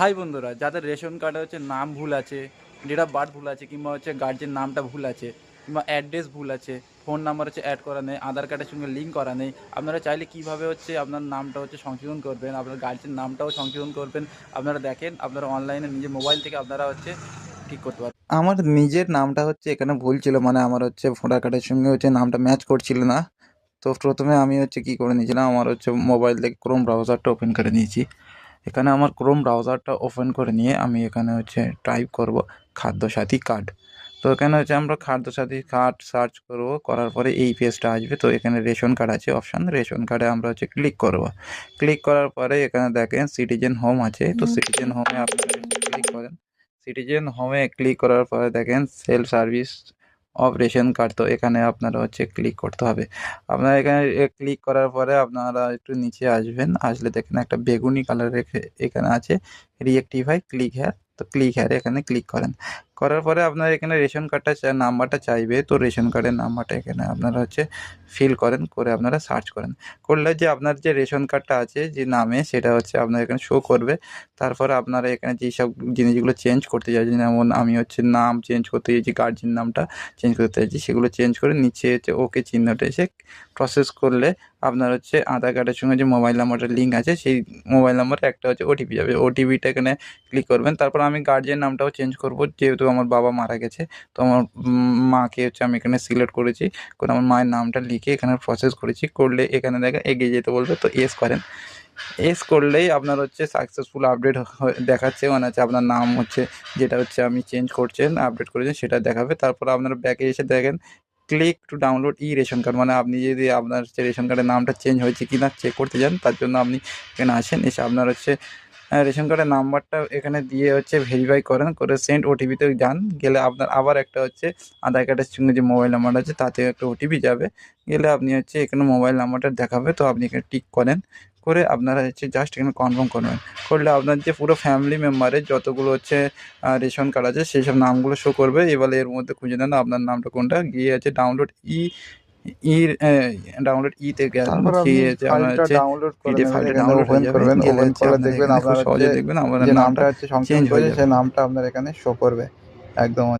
High বন্ধুরা, যাদের ration কার্ডে হচ্ছে নাম ভুল আছে, ডেট অফ বার্থ ভুল আছে, কিংবা হচ্ছে গার্জেন নামটা ভুল আছে, কিংবা অ্যাড্রেস ভুল আছে, ফোন নাম্বার হচ্ছে অ্যাড করা নেই, আধার কার্ডের সঙ্গে লিঙ্ক করা নেই, আপনারা চাইলে কীভাবে হচ্ছে আপনার নামটা হচ্ছে সংশোধন করবেন, আপনার গার্জেন নামটাও সংশোধন করবেন। আপনারা দেখেন, আপনারা অনলাইনে নিজের মোবাইল থেকে আপনারা হচ্ছে ঠিক করতে পারবেন। আমার নিজের নামটা হচ্ছে এখানে ভুল ছিল, মানে আমার হচ্ছে ভোটার কার্ডের সঙ্গে হচ্ছে নামটা ম্যাচ করছিল না। তো প্রথমে আমি হচ্ছে কী করে নিয়েছিলাম, আমার হচ্ছে মোবাইল থেকে ক্রোম ব্রাউজারটা ওপেন করে নিয়েছি। এখানে আমার ক্রোম ব্রাউজারটা ওপেন করে নিয়ে আমি এখানে হচ্ছে টাইপ করব খাদ্যসাথী কার্ড। তো এখানে হচ্ছে আমরা খাদ্যসাথী কার্ড সার্চ করব, করার পরে এই পেজটা আসবে। তো এখানে রেশন কার্ড আছে অপশান, রেশন কার্ডে আমরা হচ্ছে ক্লিক করব। ক্লিক করার পরে এখানে দেখেন সিটিজেন হোম আছে, তো সিটিজেন হোমে আপনারা ক্লিক করেন। সিটিজেন হোমে ক্লিক করার পরে দেখেন self service of ration card, তো এখানে আপনারা হচ্ছে ক্লিক করতে হবে। আপনারা এখানে ক্লিক করার পরে আপনারা একটু নিচে আসবেন, আসলে দেখেন একটা বেগুনি কালার রেখে এখানে আছে রিঅ্যাক্টিফাই ক্লিক হেয়ার, তো ক্লিক হেয়ারে এখানে ক্লিক করেন। করার পরে আপনার এখানে রেশন কার্ডটা নাম্বারটা চাইবে, তো রেশন কার্ডের নাম্বারটা এখানে আপনারা হচ্ছে ফিল করেন, করে আপনারা সার্চ করেন। করলে যে আপনার যে রেশন কার্ডটা আছে যে নামে, সেটা হচ্ছে আপনার এখানে শো করবে। তারপরে আপনারা এখানে যেসব জিনিসগুলো চেঞ্জ করতে চাইছেন, যেমন আমি হচ্ছে নাম চেঞ্জ করতে চাইছি, গার্জিয়ান নামটা চেঞ্জ করতে চাইছি, সেগুলো চেঞ্জ করে নিচে হচ্ছে ওকে চিহ্নটা এসে প্রসেস করলে আপনার হচ্ছে আধার কার্ডের সঙ্গে যে মোবাইল নাম্বারটার লিঙ্ক আছে, সেই মোবাইল নাম্বারে একটা হচ্ছে ওটিপি যাবে। ওটিপিটা এখানে ক্লিক করবেন। তারপর আমি গার্জিয়ান নামটাও চেঞ্জ করব, যেহেতু আমার বাবা মারা গেছে। তো আমার মাকে হচ্ছে আমি এখানে সিলেক্ট করেছি, করে আমার মায়ের নামটা লিখে এখানে প্রসেস করেছি। করলে এখানে দেখেন এগিয়ে যেতে বলবে, তো এস করেন। এস করলেই আপনার হচ্ছে সাকসেসফুল আপডেট দেখাচ্ছে, মানে হচ্ছে আপনার নাম হচ্ছে যেটা হচ্ছে আমি চেঞ্জ করছেন আপডেট করেছেন সেটা দেখাবে। তারপর আপনার ব্যাকে এসে দেখেন click to download E ration card, মানে আপনি যদি আপনার হচ্ছে রেশন কার্ডের নামটা চেঞ্জ হয়েছে কি না চেক করতে চান, তার জন্য আপনি এখানে আসেন। এসে আপনার হচ্ছে রেশন কার্ডের নাম্বারটা এখানে দিয়ে হচ্ছে ভেরিফাই করেন, করে সেন্ড ওটিপিতে যান। গেলে আপনার আবার একটা হচ্ছে আধার কার্ডের সঙ্গে যে মোবাইল নাম্বার আছে তাতে একটা ওটিপি যাবে। গেলে আপনি হচ্ছে এখানে মোবাইল নাম্বারটা দেখাবে, তো আপনি এখানে টিক করেন, করে আপনারা হচ্ছে জাস্ট এখানে কনফার্ম করবেন। করলে আপনার যে পুরো ফ্যামিলি মেম্বারের যতগুলো হচ্ছে রেশন কার্ড আছে সেই সব নামগুলো শো করবে। এবারে এর মধ্যে খুঁজে নেন আপনার নামটা কোনটা, গিয়ে হচ্ছে ডাউনলোড ইর ডাউনলোড ইতে তারপর আপনি গিয়ে হচ্ছে আপনার ফাইলটা হচ্ছে ডাউনলোড করে পিডিএফ নেবেন, ফাইলটা এখানে ডাউনলোড হয়ে ওপেন যাবে। করবেন। গেলে ওপেন হচ্ছে করলে আপনার দেখবেন এখানে খুব আপনার হচ্ছে সহজে দেখবেন আপনার যে নামটা নামটা হচ্ছে চেঞ্জ সংশোধন হয়ে করেছে যাবে। সেই নামটা আপনার এখানে শো করবে একদম।